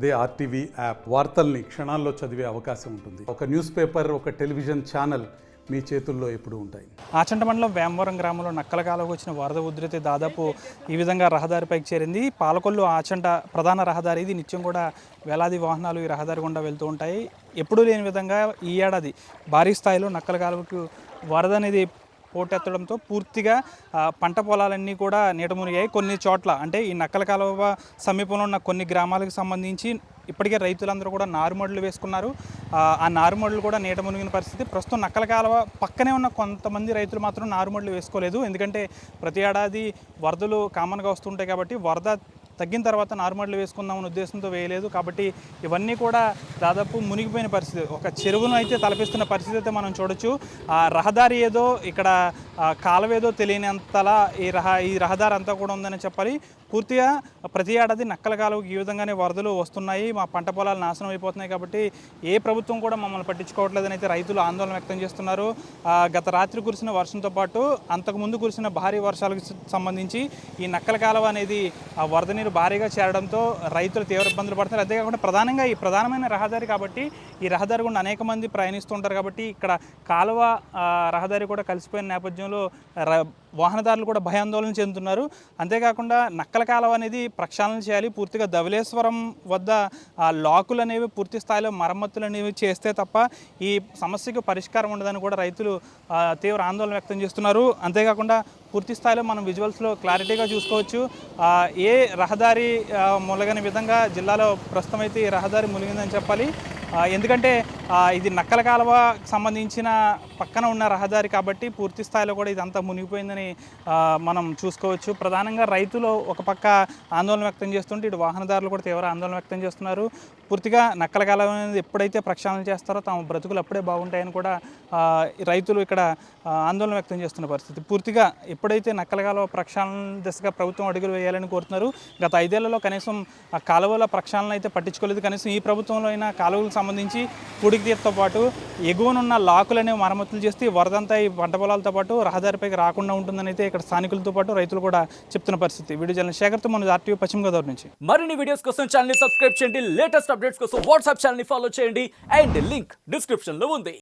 అదే RTV app వార్తల్ని క్షణాల్లో చదివే అవకాశం ఉంటుంది. ఒక న్యూస్ పేపర్, ఒక టెలివిజన్ ఛానల్ మీ చేతుల్లో ఎప్పుడూ ఉంటాయి. ఆచంట మండలం వేమవరం గ్రామంలో నక్కలకాలకు వచ్చిన వరద ఉధృతి దాదాపు ఈ విధంగా రహదారిపైకి చేరింది. పాలకొల్లు ఆచంట ప్రధాన రహదారి ఇది. నిత్యం కూడా వేలాది వాహనాలు ఈ రహదారి గుండా వెళ్తూ ఉంటాయి. ఎప్పుడూ లేని విధంగా ఈ ఏడాది భారీ స్థాయిలో నక్కలకాలకు వరద అనేది పోటెత్తడంతో పూర్తిగా పంట పొలాలన్నీ కూడా నీట మునిగాయి. కొన్ని చోట్ల అంటే ఈ నక్కల కాలువ సమీపంలో ఉన్న కొన్ని గ్రామాలకు సంబంధించి ఇప్పటికే రైతులందరూ కూడా నారుమడులు వేసుకున్నారు. ఆ నారుమడులు కూడా నీట మునిగిన పరిస్థితి. ప్రస్తుతం నక్కల కాలువ పక్కనే ఉన్న కొంతమంది రైతులు మాత్రం నారుమడులు వేసుకోలేదు. ఎందుకంటే ప్రతి ఏడాది వరదలు కామన్గా వస్తుంటాయి కాబట్టి వరద తగ్గిన తర్వాత నార్మల్లు వేసుకుందామనే ఉద్దేశంతో వేయలేదు. కాబట్టి ఇవన్నీ కూడా దాదాపు మునిగిపోయిన పరిస్థితి. ఒక చెరువును అయితే తలపిస్తున్న పరిస్థితి అయితే మనం చూడొచ్చు. రహదారి ఏదో ఇక్కడ కాలువేదో తెలియనంతలా ఈ రహదారి అంతా కూడా ఉందని చెప్పాలి. పూర్తిగా ప్రతి ఏడాది నక్కల కాలువకి ఈ విధంగానే వరదలు వస్తున్నాయి. మా పంట పొలాలు నాశనం అయిపోతున్నాయి కాబట్టి ఏ ప్రభుత్వం కూడా మమ్మల్ని పట్టించుకోవట్లేదని అయితే రైతులు ఆందోళన వ్యక్తం చేస్తున్నారు. గత రాత్రి కురిసిన వర్షంతో పాటు అంతకుముందు కురిసిన భారీ వర్షాలకు సంబంధించి ఈ నక్కల కాలువ అనేది వరద నీరు భారీగా చేరడంతో రైతులు తీవ్ర ఇబ్బందులు పడుతున్నారు. అంతేకాకుండా ప్రధానంగా ఈ ప్రధానమైన రహదారి కాబట్టి ఈ రహదారి గుండా అనేక మంది ప్రయాణిస్తుంటారు కాబట్టి ఇక్కడ కాలువ రహదారి కూడా కలిసిపోయిన నేపథ్యంలో వాహనదారులు కూడా భయాందోళన చెందుతున్నారు. అంతేకాకుండా నక్కల కాలువ అనేది ప్రక్షాళన చేయాలి. పూర్తిగా ధవళేశ్వరం వద్ద లాకులు అనేవి పూర్తి స్థాయిలో మరమ్మతులు అనేవి చేస్తే తప్ప ఈ సమస్యకు పరిష్కారం ఉండదని కూడా రైతులు తీవ్ర ఆందోళన వ్యక్తం చేస్తున్నారు. అంతేకాకుండా పూర్తి స్థాయిలో మనం విజువల్స్లో క్లారిటీగా చూసుకోవచ్చు. ఏ రహదారి ములగని విధంగా జిల్లాలో ప్రస్తుతం అయితే ఈ రహదారి మునిగిందని చెప్పాలి. ఎందుకంటే ఇది నక్కల కాలువ సంబంధించిన పక్కన ఉన్న రహదారి కాబట్టి పూర్తి స్థాయిలో కూడా ఇదంతా మునిగిపోయిందని మనం చూసుకోవచ్చు. ప్రధానంగా రైతులు ఒక పక్క ఆందోళన వ్యక్తం చేస్తుంటే ఇటు వాహనదారులు కూడా తీవ్ర ఆందోళన వ్యక్తం చేస్తున్నారు. పూర్తిగా నక్కల కాలువ అనేది ఎప్పుడైతే ప్రక్షాళన చేస్తారో తమ బ్రతుకులు అప్పుడే బాగుంటాయని కూడా రైతులు ఇక్కడ ఆందోళన వ్యక్తం చేస్తున్న పరిస్థితి. పూర్తిగా ఎప్పుడైతే నక్కల కాలువ ప్రక్షాళన దిశగా ప్రభుత్వం అడుగులు వేయాలని కోరుతున్నారు. గత 5 ఏళ్లలో కనీసం ఆ కాలువల ప్రక్షాళన అయితే పట్టించుకోలేదు. కనీసం ఈ ప్రభుత్వంలో అయినా కాలువలకు సంబంధించి పూడికతీతతో పాటు ఎగువనున్న లాకులు అనేవి మరమ్మతులు చేస్తే వరదంతా ఈ పంట పొలాలతో పాటు రహదారిపైకి రాకుండా ఉంటుందని అయితే ఇక్కడ స్థానికులతో పాటు రైతులు కూడా చెప్తున్న పరిస్థితి. వీడియో జర్నలిస్ట్ శేఖర్తో మన ఆర్టీవీ పశ్చిమ గోదావరి నుంచి. మరిన్ని వీడియోస్ కోసం ఛానల్ ని సబ్స్క్రైబ్ చేయండి. లేటెస్ట్ అప్డేట్స్ కోసం వాట్సాప్ ఛానల్ ని ఫాలో చేయండి. అండ్ లింక్ డిస్క్రిప్షన్ లో ఉంది.